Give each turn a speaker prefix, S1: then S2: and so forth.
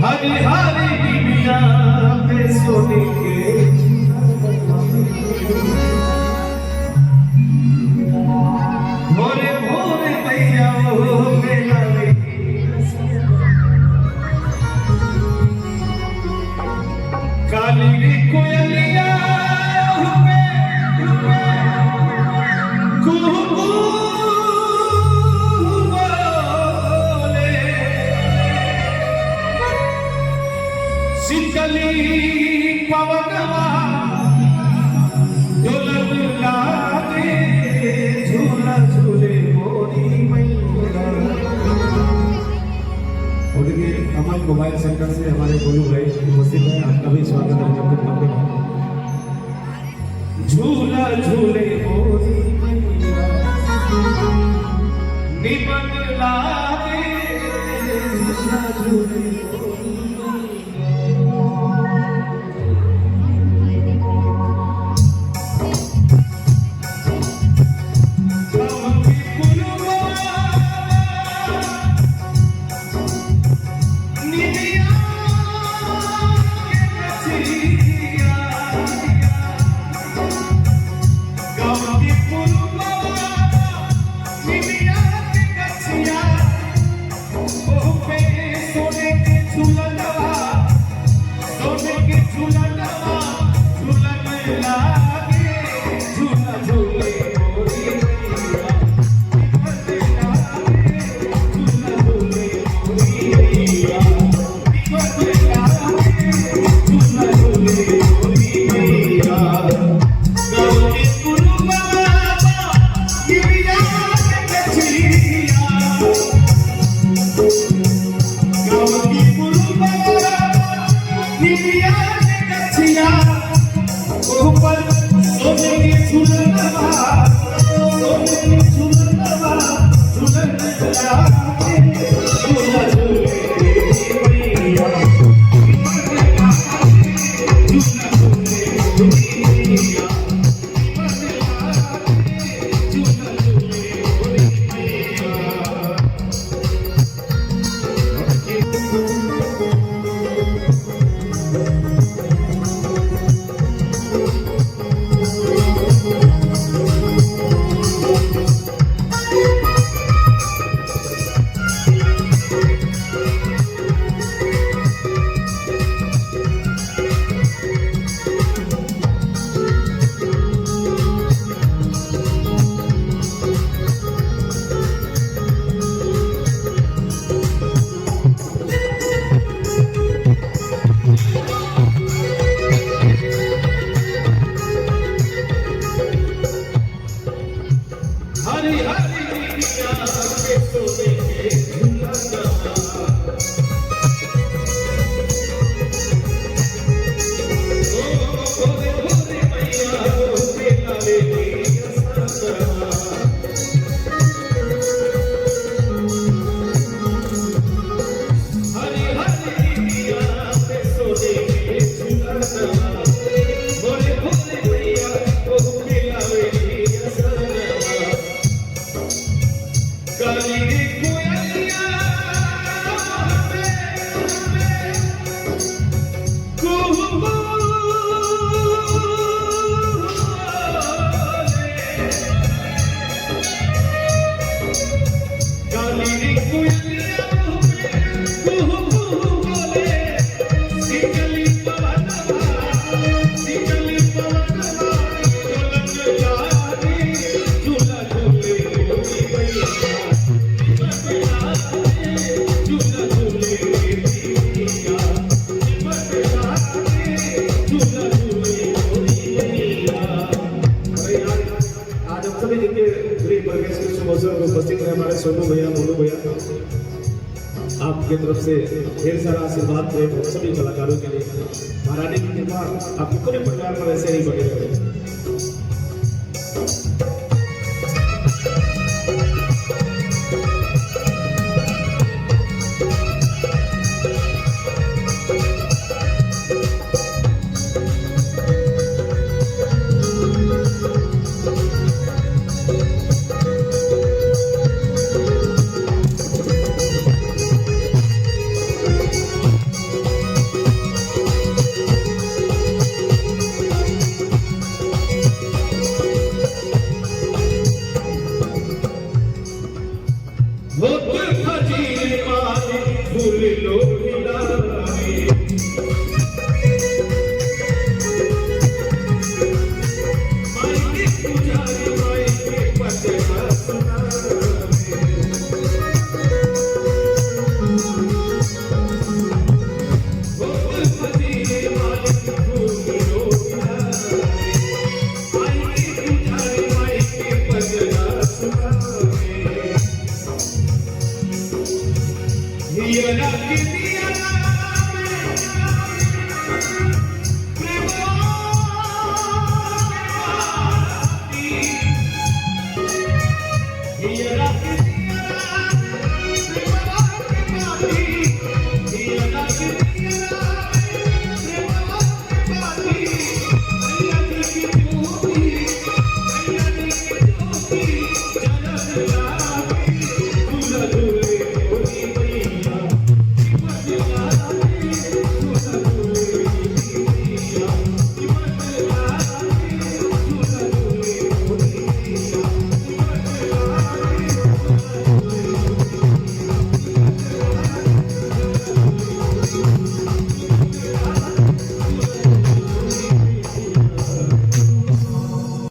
S1: हरी हरी बिबिया पे सोने के भोरे भोरे भैया मेला काली रे कोयलिया शीतली पवनवा डोलत लागे झूला झूले मोरी मैया। और ये कमल मोबाइल सेंटर से हमारे गोलू भाई उपस्थित है, आपका भी स्वागत है। झूला झूले मोरी मैया निमन लागे झूला झूले उपस्थित है हमारे सोनू भैया, मोनू भैया, आपके तरफ से ढेर सारा आशीर्वाद प्रेम सभी कलाकारों के लिए। महारानी की कृपा आपके पूरे परिवार पर ऐसे ही बने रहे। होत फजीर माले फूल लो खिलावे माई के पुजारी माई के पचरा सुनावे होत फजीर माले फूल लो खिलावे माई के पुजारी माई के पचरा सुनावे हिया रात